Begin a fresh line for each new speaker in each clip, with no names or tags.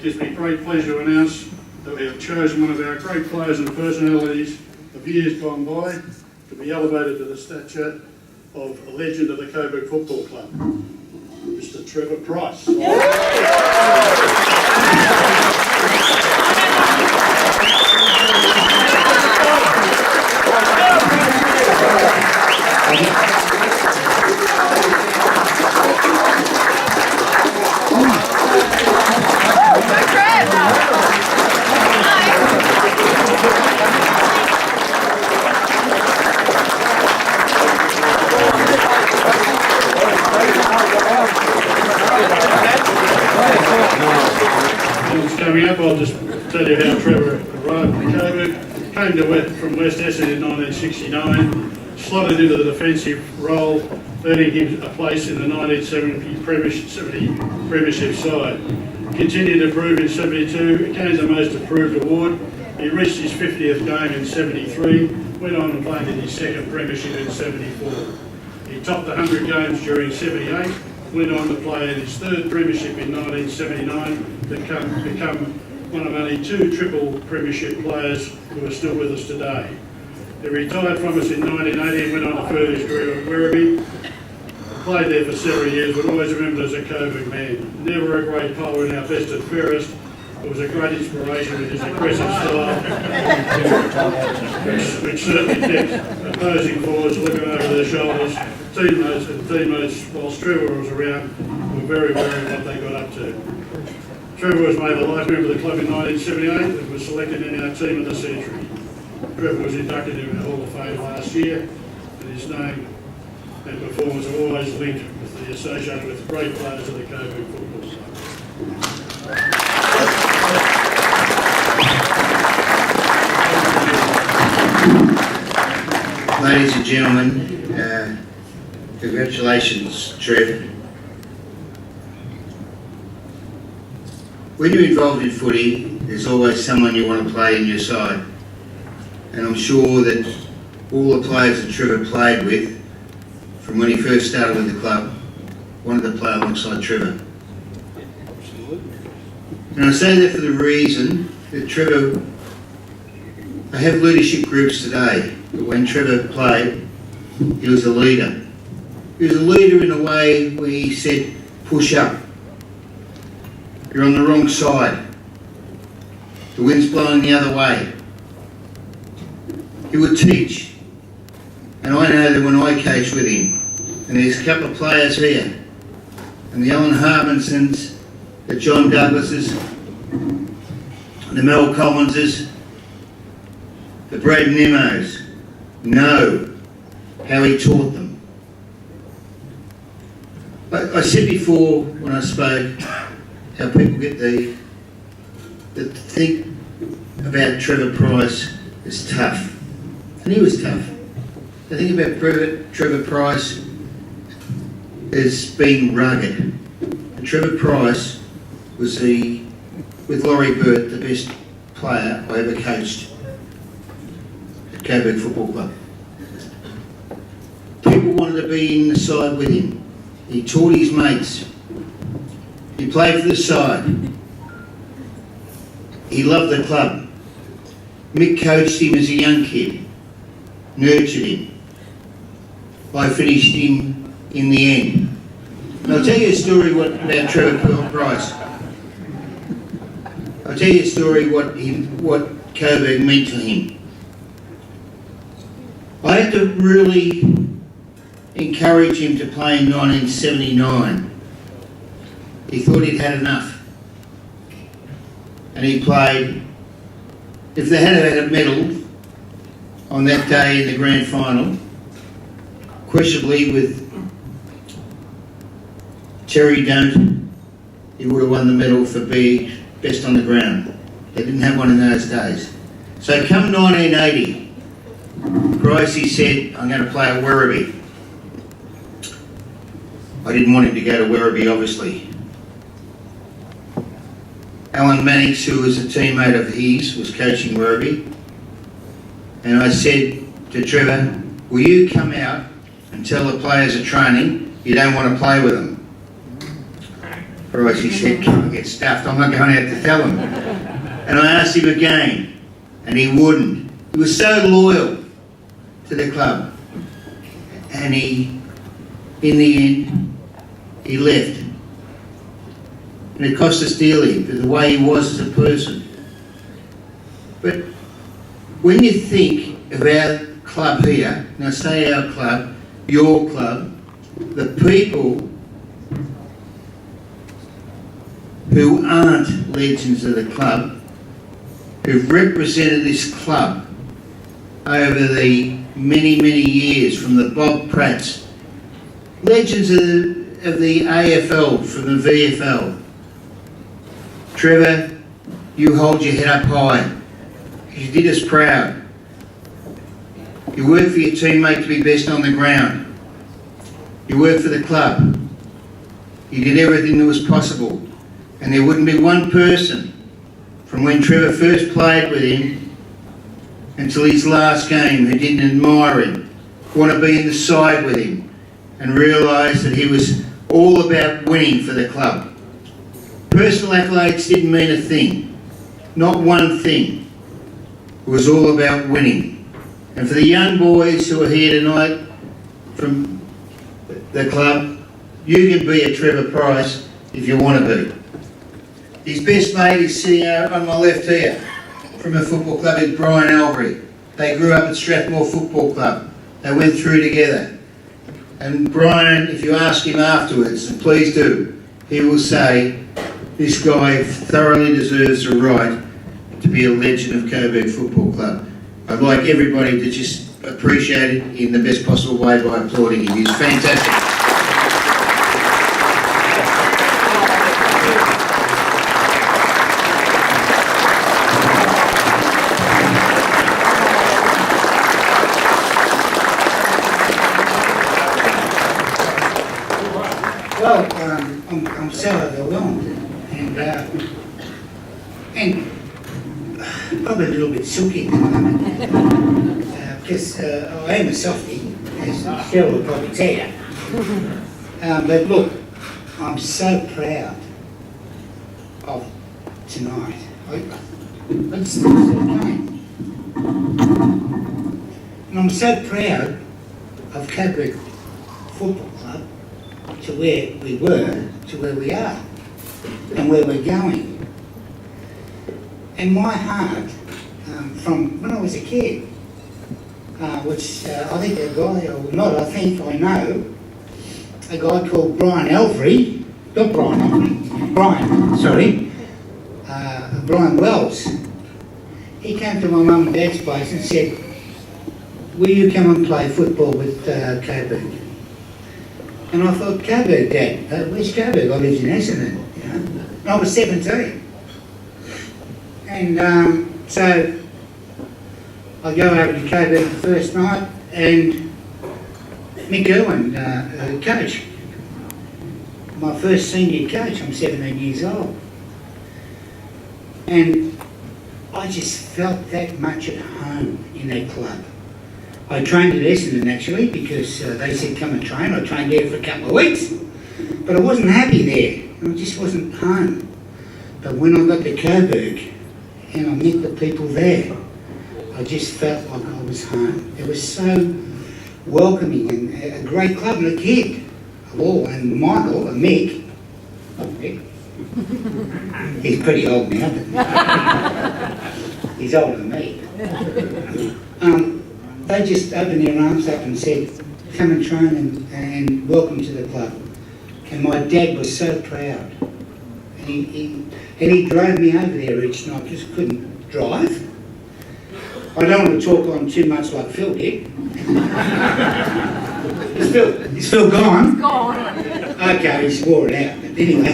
It gives me great pleasure to announce that we have chosen one of our great players and personalities of years gone by to be elevated to the stature of a legend of the Coburg Football Club, Mr. Trevor Price. Coming up, I'll just tell you how Trevor arrived in Coburg. Came to from West Essex in 1969, slotted into the defensive role, earning him a place in the 1970 Premiership side. Continued to improve in 72, gained the most improved award. He reached his 50th game in 73, went on and played in his second Premiership in 74. He topped 100 games during 78, went on to play in his third Premiership in 1979 to become one of only two triple Premiership players who are still with us today. He retired from us in 1980 and went on to further his career at Werribee. Played there for several years, but always remembered as a Coburg man. Never a great bowler in our best and fairest. It was a great inspiration with his aggressive style, which certainly kept opposing forwards looking over their shoulders. Teammates, whilst Trevor was around, were very wary of what they got up to. Trevor was made a life member of the club in 1978 and was selected in our team of the century. Trevor was inducted into the Hall of Fame last year, and his name and performance are always linked with the associated with great players of the Coburg Football Club.
Ladies and gentlemen, congratulations, Trev. When you're involved in footy, there's always someone you want to play in your side. And I'm sure that all the players that Trevor played with, from when he first started with the club, wanted to play alongside Trevor. And I say that for the reason that Trevor, they have leadership groups today, but when Trevor played, he was a leader. He was a leader in a way where he said, push up. You're on the wrong side. The wind's blowing the other way. He would teach. And I know that when I coached with him, and there's a couple of players here, and the Alan Harmansons, the John Douglases, the Mel Collinses, the Brad Nemos, know how he taught them. I said before when I spoke how people get the think about Trevor Price is tough, and he was tough. The thing about Trevor Price is being rugged. And Trevor Price was with Laurie Burt, the best player I ever coached at Coburg Football Club. People wanted to be in the side with him. He taught his mates. He played for the side. He loved the club. Mick coached him as a young kid, nurtured him. I finished him in the end. And I'll tell you a story about Trevor Price. I'll tell you a story what Coburg meant to him. I had to really encourage him to play in 1979. He thought he'd had enough. And he played. If they had had a medal on that day in the grand final, questionably with Terry Don't, he would have won the medal for being best on the ground. They didn't have one in those days. So come 1980, Pricey said, I'm going to play at Werribee. I didn't want him to go to Werribee, obviously. Alan Mannix, who was a teammate of his, was coaching Werribee. And I said to Trevor, will you come out and tell the players at training you don't want to play with them? Price, he said, "Can I get stuffed? I'm not going out to tell him." And I asked him again, and he wouldn't. He was so loyal to the club. And in the end, he left. And it cost us dearly for the way he was as a person. But when you think of our club here, and I say our club, your club, the people who aren't legends of the club, who've represented this club over the many, many years, from the Bob Pratts, legends of the AFL, from the VFL. Trevor, you hold your head up high. You did us proud. You worked for your teammate to be best on the ground. You worked for the club. You did everything that was possible. And there wouldn't be one person from when Trevor first played with him until his last game who didn't admire him, want to be in the side with him, and realise that he was all about winning for the club. Personal accolades didn't mean a thing. Not one thing. It was all about winning. And for the young boys who are here tonight from the club, you can be a Trevor Price if you want to be. His best mate is sitting on my left here from a football club, is Brian Alvery. They grew up at Strathmore Football Club. They went through together. And Brian, if you ask him afterwards, and please do, he will say this guy thoroughly deserves the right to be a legend of Coburg Football Club. I'd like everybody to just appreciate it in the best possible way by applauding him. He's fantastic.
Well, I'm so overwhelmed and probably a little bit silky at the moment because I am a softie, as Cheryl will probably tell you. But look, I'm so proud of tonight. Let's start again. And I'm so proud of Coburg Football Club to where we were, to where we are, and where we're going. And my heart, from when I was a kid, which I think a guy, or not I think, I know, a guy called Brian Alvery, not Brian Alvery, Brian Wells. He came to my mum and dad's place and said, "Will you come and play football with Coburg?" And I thought, Coburg, Dad? Where's Coburg? I lived in Essendon, you know. And I was 17. And so I go over to Coburg the first night, and Mick Irwin, coach. My first senior coach, I'm 17 years old. And I just felt that much at home in that club. I trained at Essendon actually because they said come and train. I trained there for a couple of weeks, but I wasn't happy there. I just wasn't home. But when I got to Coburg and I met the people there, I just felt like I was home. It was so welcoming and a great club and a kid of all. And Michael, Mick, not Mick, he's pretty old now, but he's older than me. They just opened their arms up and said, come and train and welcome to the club. And my dad was so proud. And he drove me over there each night, just couldn't drive. I don't want to talk on too much like Phil did. Is Phil gone? He's gone. Okay, he swore it out. But anyway,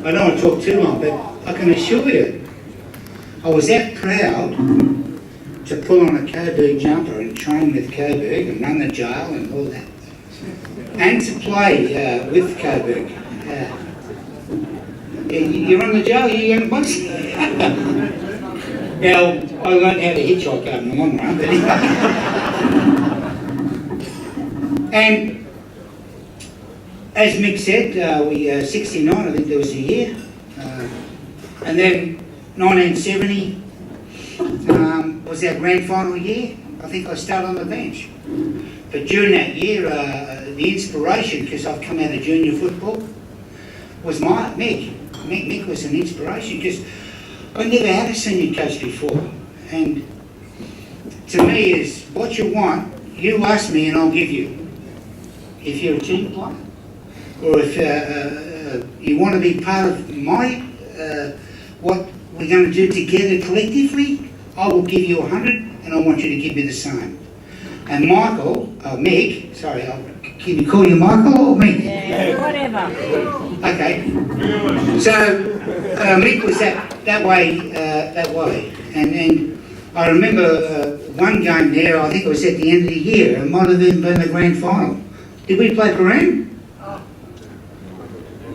I don't want to talk too long, but I can assure you, I was that proud to pull on a Coburg jumper and train with Coburg and run the jail and all that. And to play with Coburg. You run the jail, you young bucks? Now, I learned how to hitchhike over in the long run, but anyway. And as Mick said, we 69, I think there was a year. And then 1970 was our grand final year. I think I started on the bench. But during that year, the inspiration, because I've come out of junior football, was Mick. Mick was an inspiration because I never had a senior coach before. And to me is what you want, you ask me and I'll give you. If you're a team player, or if you want to be part of my what we're going to do together collectively, I will give you 100 and I want you to give me the same. And Mick, sorry, can you call you Michael or Mick?
Yeah, whatever.
Okay. So Mick was that way. And I remember one game there, I think it was at the end of the year, it might have even been the grand final. Did we play Coburg?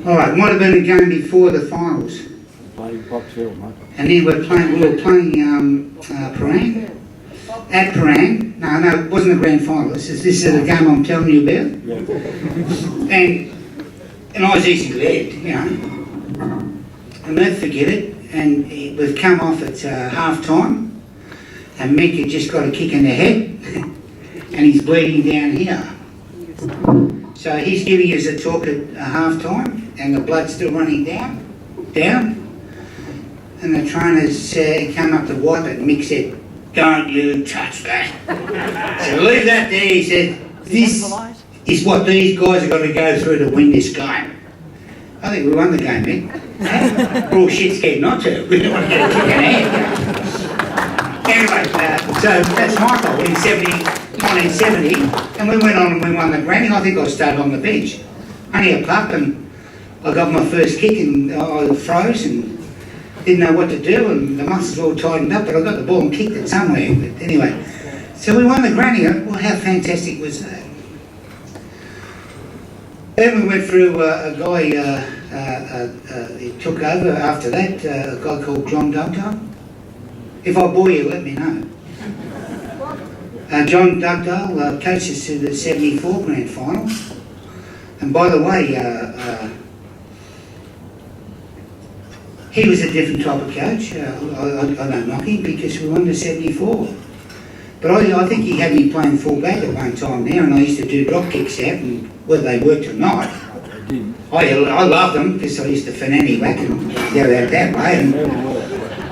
All right, might have been a game before the finals. And then we were playing Parang. At Parang. No, it wasn't the grand final. This is the game I'm telling you about. And I was easy led, you know. I'll never forget it. And we've come off at half time. And Mick had just got a kick in the head. And he's bleeding down here. So he's giving us a talk at half time. And the blood's still running down. And the trainers come up to wipe it. And Mick said, "Don't you touch that." So leave that there, he said. This is what these guys are going to go through to win this game. I think we won the game, Mick. We're all shit scared not to. We don't want to get a kick in the head. Anyway, so that's Michael in 1970. And we went on and we won the granny. I think I stayed on the bench. Only a pup, and I got my first kick and I froze and didn't know what to do, and the muscles were all tightened up, but I got the ball and kicked it somewhere. But anyway, so we won the granny. Well, how fantastic was that? Then we went through a guy, he took over after that, a guy called John Dugdale. If I bore you, let me know. John Dugdale coached us to the 74 grand final. And by the way, he was a different type of coach. I don't knock him because we won the 74. But I think he had me playing full back at one time there, and I used to do drop kicks out, and whether they worked or not, I loved them because I used to fanny whack and go out that way.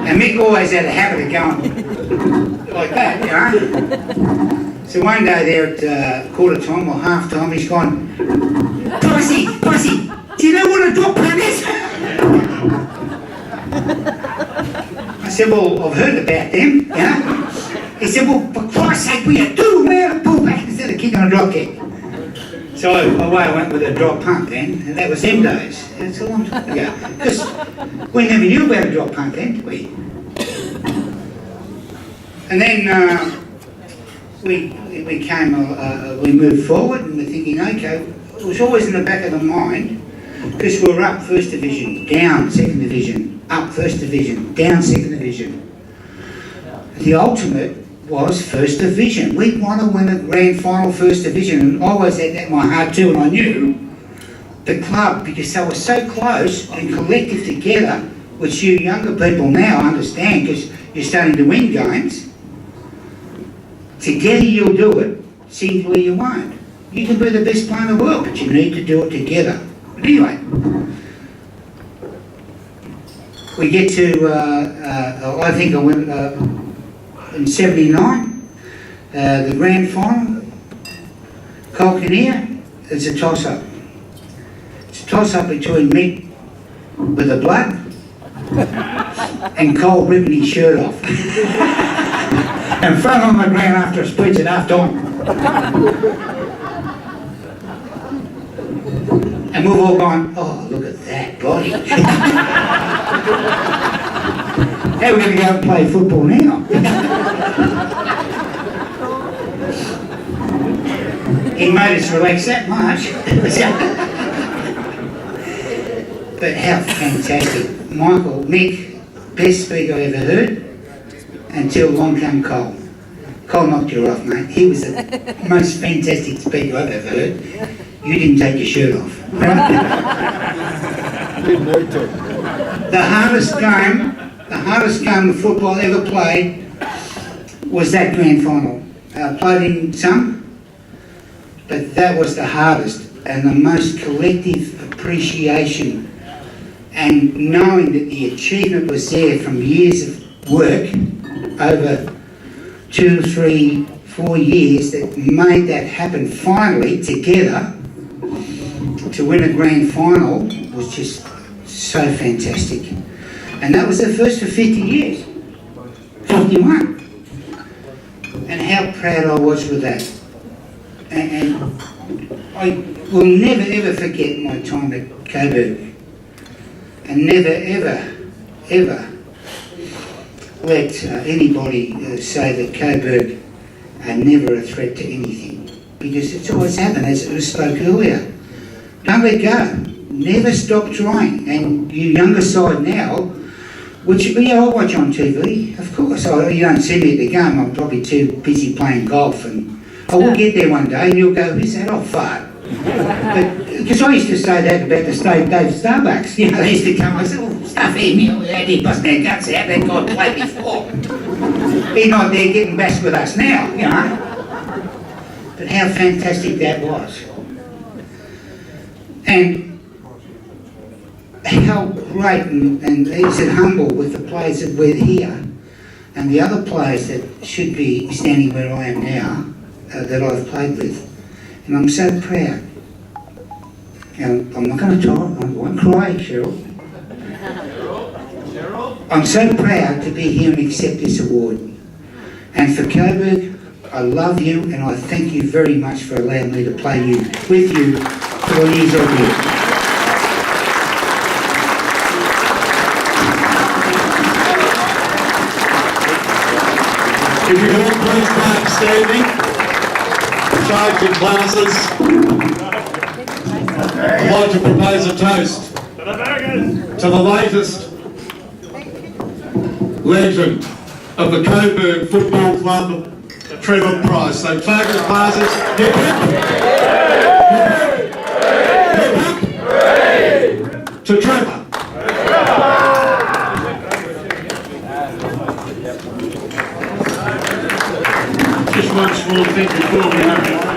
And Mick always had a habit of going like that, you know. So one day there at quarter time or half time, he's gone, Pricey, do you know what a drop punt is? I said, well, I've heard about them, you know. He said, well, for Christ's sake, will you do a pull back instead of kicking a drop kick? So away I went with a drop punt then, and that was them days. That's a long time ago. Because we never knew about a drop punt then, did we? And then we moved forward, and we're thinking, okay, it was always in the back of the mind, because we were up first division, down second division, up first division, down second division. The ultimate was first division. We want to win a grand final first division, and I always had that in my heart too, and I knew the club, because they were so close and collective together, which you younger people now understand because you're starting to win games. Together you'll do it, singly you won't. You can be the best player in the world, but you need to do it together. But anyway, we get to, I think I went in 79, the grand final, Cole Kinnear, it's a toss-up. It's a toss-up between Mick with the blood and Cole ripping his shirt off. And fell on the ground after a speech at half time. And we've all gone, oh, look at that body. How are we going to go and play football now? He made us relax that much. But how fantastic. Michael, Mick, best speaker I ever heard, until along came Cole. Cole knocked you off, mate. He was the most fantastic speaker I've ever heard. You didn't take your shirt off.
Didn't need to.
The hardest game of football ever played was that grand final. I played in some, but that was the hardest and the most collective appreciation, and knowing that the achievement was there from years of work over 2, 3, 4 years that made that happen finally together to win a grand final was just so fantastic. And that was the first for 50 years. 51. And how proud I was with that. And I will never ever forget my time at Coburg. And never ever let anybody say that Coburg are never a threat to anything. Because it's always happened, as I spoke earlier. Don't let go. Never stop trying. And you younger side now, which I watch on TV, of course. You don't see me at the game, I'm probably too busy playing golf, and I will get there one day and you'll go, who's that old fart? Because I used to say that about the Dave Starbucks. You know, they used to come, I said, oh, stuff him, you know, how did he bust their guts out? That guy played before. He's not there getting bashed with us now, you know. But how fantastic that was. And how great and is it humble with the players that were here and the other players that should be standing where I am now, that I've played with. And I'm so proud. And I'm not going to talk, I won't cry, Cheryl. I'm so proud to be here and accept this award. And for Coburg, I love you and I thank you very much for allowing me to play with you for the years I've been.
If you could all please remain standing, charge your glasses. I'd like to propose a toast to the latest legend of the Coburg Football Club, Trevor Price. So charge your glasses. Hip hip. Hip hip. To Trevor.
Just one small thing before we have